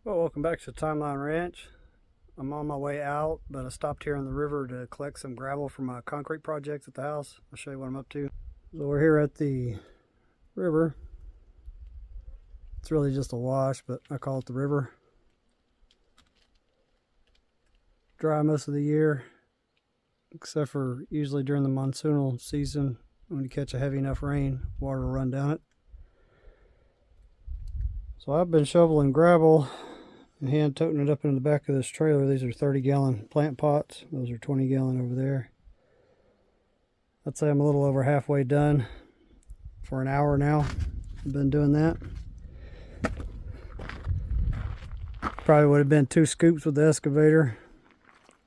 Well, welcome back to Timeline Ranch. I'm on my way out, but I stopped here on the river to collect some gravel for my concrete project at the house. I'll show you what I'm up to. So we're here at the river. It's really just a wash, but I call it the river. Dry most of the year, except for usually during the monsoonal season. When you catch a heavy enough rain, water will run down it. So I've been shoveling gravel and hand toting it up into the back of this trailer. These are 30-gallon plant pots. Those are 20-gallon over there. I'd say I'm a little over halfway done. For an hour now I've been doing that. Probably would have been 2 scoops with the excavator,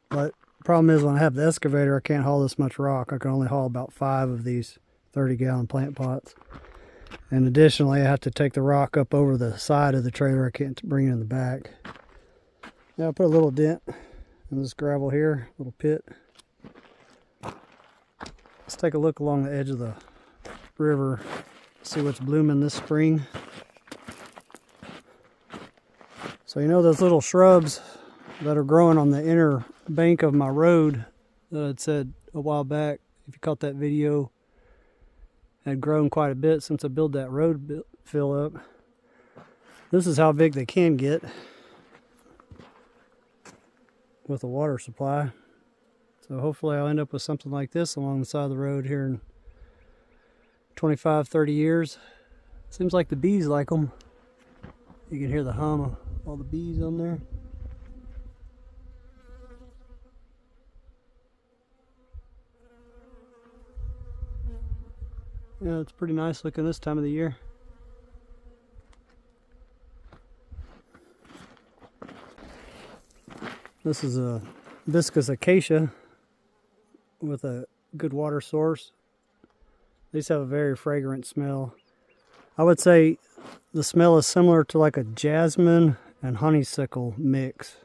but the problem is when I have the excavator I can't haul this much rock. I can only haul about 5 of these 30-gallon plant pots. And additionally, I have to take the rock up over the side of the trailer. I can't bring it in the back. Now I put a little dent in this gravel here, little pit. Let's take a look along the edge of the river, see what's blooming this spring. So you know those little shrubs that are growing on the inner bank of my road that I'd said a while back, if you caught that video, had grown quite a bit since I built that road fill up. This is how big they can get with a water supply. So hopefully I'll end up with something like this along the side of the road here in 25-30 years. Seems like the bees like them. You can hear the hum of all the bees on there. Yeah, it's pretty nice looking this time of the year. This is a viscous acacia with a good water source. These have a very fragrant smell. I would say the smell is similar to like a jasmine and honeysuckle mix.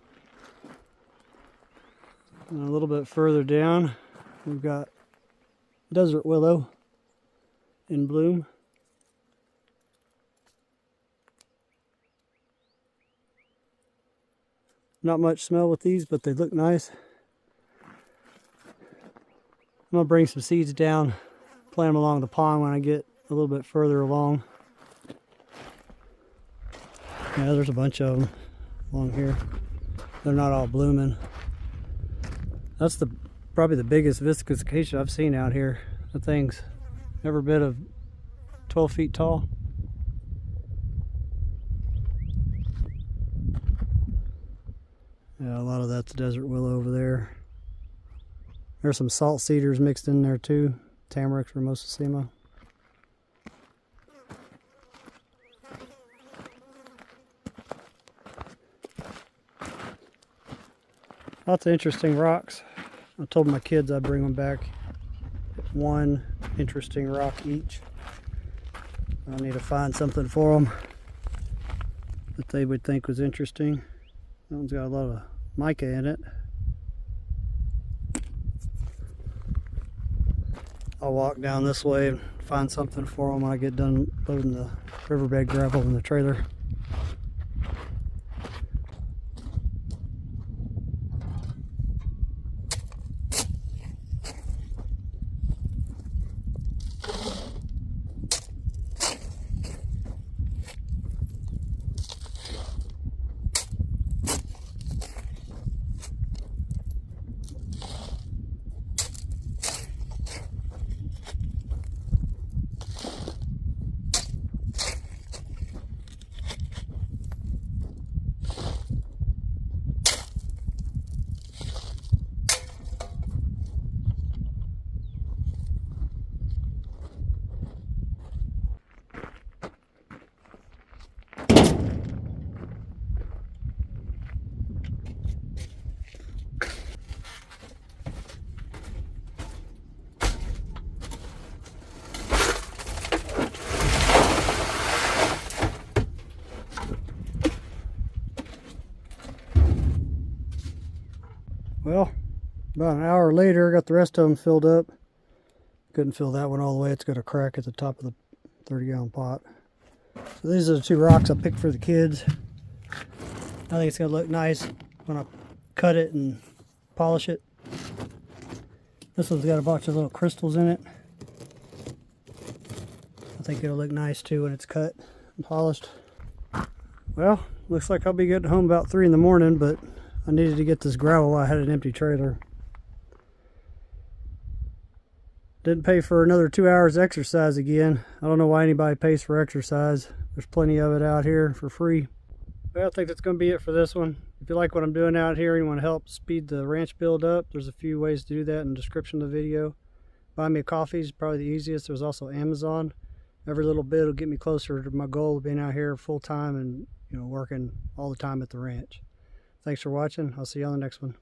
And a little bit further down, we've got desert willow in bloom. Not much smell with these, but they look nice. I'm gonna bring some seeds down, plant them along the pond when I get a little bit further along. Yeah, there's a bunch of them along here. They're not all blooming. That's probably the biggest viscous acacia I've seen out here. The thing's every bit of 12 feet tall. Yeah, a lot of that's desert willow over there. There's some salt cedars mixed in there too. Tamarack ramosissima. Lots of interesting rocks. I told my kids I'd bring them back. 1 interesting rock each. I need to find something for them that they would think was interesting. That one's got a lot of mica in it. I'll walk down this way and find something for them when I get done loading the riverbed gravel in the trailer. Well, about an hour later, I got the rest of them filled up. Couldn't fill that one all the way. It's got a crack at the top of the 30-gallon pot. So these are the 2 rocks I picked for the kids. I think it's going to look nice when I cut it and polish it. This one's got a bunch of little crystals in it. I think it'll look nice too when it's cut and polished. Well, looks like I'll be getting home about 3 in the morning, but I needed to get this gravel while I had an empty trailer. Didn't pay for another 2 hours exercise again. I don't know why anybody pays for exercise. There's plenty of it out here for free. Well, I think that's going to be it for this one. If you like what I'm doing out here and you want to help speed the ranch build up, there's a few ways to do that in the description of the video. Buy me a coffee is probably the easiest. There's also Amazon. Every little bit will get me closer to my goal of being out here full time and working all the time at the ranch. Thanks for watching. I'll see you on the next one.